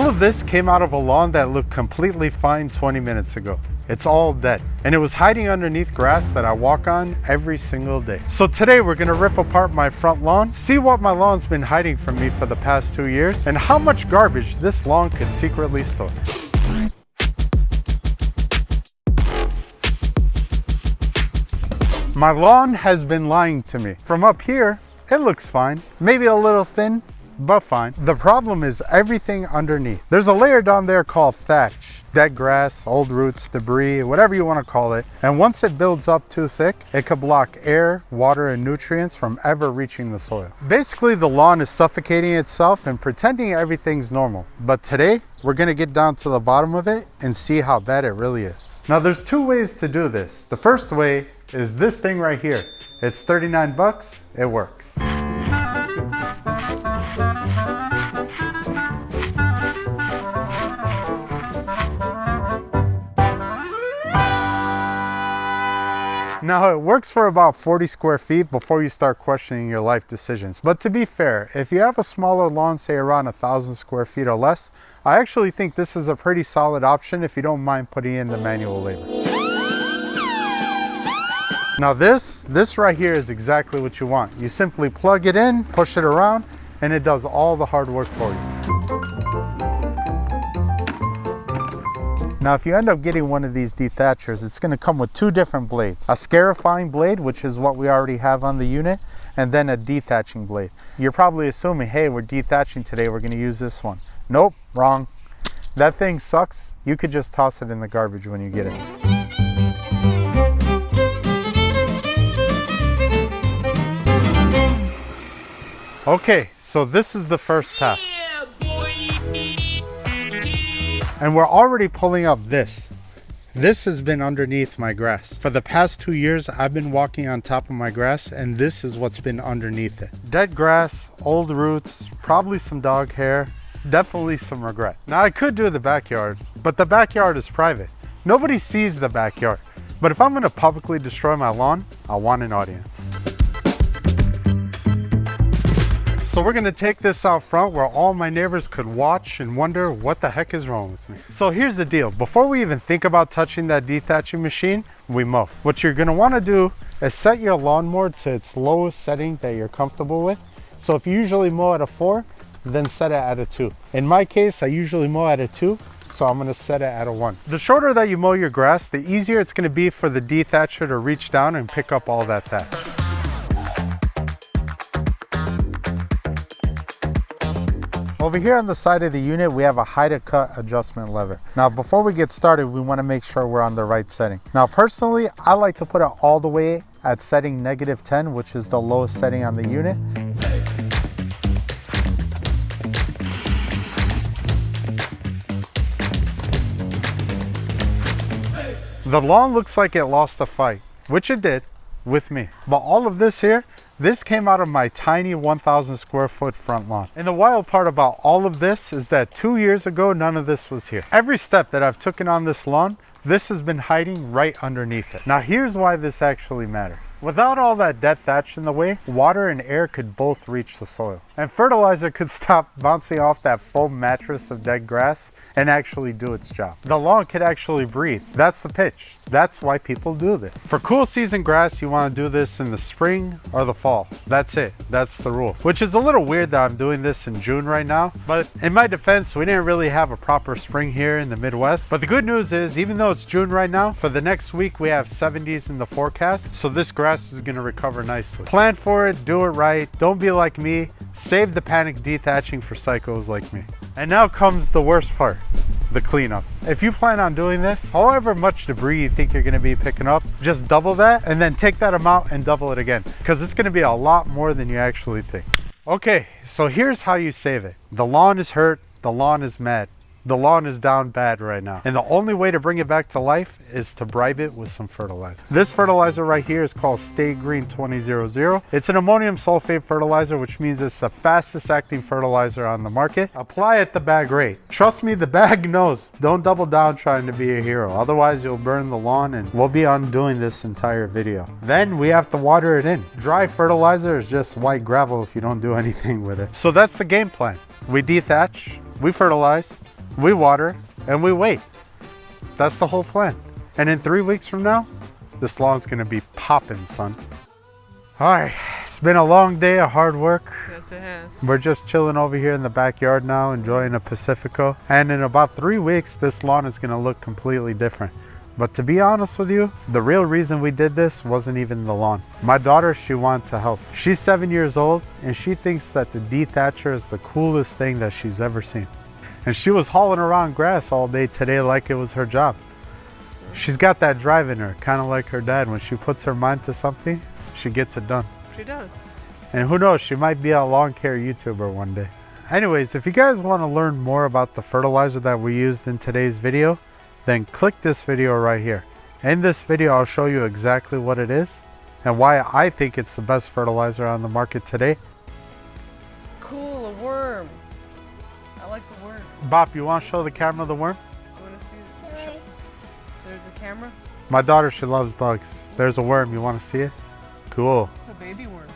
All of this came out of a lawn that looked completely fine 20 minutes ago. It's all dead. And it was hiding underneath grass that I walk on every single day. So today we're gonna rip apart my front lawn, see what my lawn's been hiding from me for the past 2 years, and how much garbage this lawn could secretly store. My lawn has been lying to me. From up here, it looks fine. Maybe a little thin, but fine. The problem is everything underneath. There's a layer down there called thatch. Dead grass, old roots, debris, whatever you want to call it. And once it builds up too thick, it could block air, water, and nutrients from ever reaching the soil. Basically, the lawn is suffocating itself and pretending everything's normal. But today, we're gonna get down to the bottom of it and see how bad it really is. Now, there's 2 ways to do this. The first way is this thing right here. It's 39 bucks, it works. Now, it works for about 40 square feet before you start questioning your life decisions. But to be fair, if you have a smaller lawn, say around 1,000 square feet or less, I actually think this is a pretty solid option if you don't mind putting in the manual labor. Now this right here is exactly what you want. You simply plug it in, push it around, and it does all the hard work for you. Now, if you end up getting one of these dethatchers, it's gonna come with 2 different blades. A scarifying blade, which is what we already have on the unit, and then a dethatching blade. You're probably assuming, hey, we're dethatching today, we're gonna use this one. Nope, wrong. That thing sucks. You could just toss it in the garbage when you get it. Okay, so this is the first pass. And we're already pulling up this. This has been underneath my grass. For the past 2 years, I've been walking on top of my grass, and this is what's been underneath it. Dead grass, old roots, probably some dog hair, definitely some regret. Now, I could do the backyard, but the backyard is private. Nobody sees the backyard. But if I'm gonna publicly destroy my lawn, I want an audience. So we're gonna take this out front where all my neighbors could watch and wonder what the heck is wrong with me. So here's the deal. Before we even think about touching that dethatching machine, we mow. What you're gonna wanna do is set your lawnmower to its lowest setting that you're comfortable with. So if you usually mow at a 4, then set it at a 2. In my case, I usually mow at a 2, so I'm gonna set it at a 1. The shorter that you mow your grass, the easier it's gonna be for the dethatcher to reach down and pick up all that thatch. Over here on the side of the unit, we have a hide to cut adjustment lever. Now, before we get started, we want to make sure we're on the right setting. Now, personally, I like to put it all the way at setting -10, which is the lowest setting on the unit. The lawn looks like it lost a fight, which it did with me. But all of this here, this came out of my tiny 1,000 square foot front lawn. And the wild part about all of this is that 2 years ago, none of this was here. Every step that I've taken on this lawn, this has been hiding right underneath it. Now here's why this actually matters. Without all that dead thatch in the way, water and air could both reach the soil. And fertilizer could stop bouncing off that foam mattress of dead grass and actually do its job. The lawn could actually breathe. That's the pitch. That's why people do this. For cool season grass, you want to do this in the spring or the fall. That's it. That's the rule. Which is a little weird that I'm doing this in June right now. But in my defense, we didn't really have a proper spring here in the Midwest. But the good news is, even though it's June right now, for the next week, we have 70s in the forecast. So this grass is going to recover nicely. Plan for it, do it right. Don't be like me. Save the panic dethatching for psychos like me. And now comes the worst part, the cleanup. If you plan on doing this, however much debris you think you're going to be picking up, just double that and then take that amount and double it again, because it's going to be a lot more than you actually think. Okay, so here's how you save it. The lawn is hurt, the lawn is mad. The lawn is down bad right now. And the only way to bring it back to life is to bribe it with some fertilizer. This fertilizer right here is called Stay Green 2000. It's an ammonium sulfate fertilizer, which means it's the fastest acting fertilizer on the market. Apply at the bag rate. Trust me, the bag knows. Don't double down trying to be a hero. Otherwise, you'll burn the lawn and we'll be undoing this entire video. Then we have to water it in. Dry fertilizer is just white gravel if you don't do anything with it. So that's the game plan. We dethatch, we fertilize, we water, and we wait. That's the whole plan. And in 3 weeks from now, this lawn's gonna be popping, son. All right, it's been a long day of hard work. Yes, it has. We're just chilling over here in the backyard now, enjoying a Pacifico. And in about 3 weeks, this lawn is gonna look completely different. But to be honest with you, the real reason we did this wasn't even the lawn. My daughter, she wanted to help. She's 7 years old, and she thinks that the dethatcher is the coolest thing that she's ever seen. And she was hauling around grass all day today like it was her job. She's got that drive in her, kind of like her dad. When she puts her mind to something, she gets it done. She does. And who knows, she might be a lawn care YouTuber one day. Anyways, if you guys want to learn more about the fertilizer that we used in today's video, then click this video right here. In this video, I'll show you exactly what it is and why I think it's the best fertilizer on the market today. Cool, a worm. I like the worm. Bop, you want to show the camera the worm? You want to see this? There's the camera. My daughter, she loves bugs. There's a worm. You want to see it? Cool. It's a baby worm.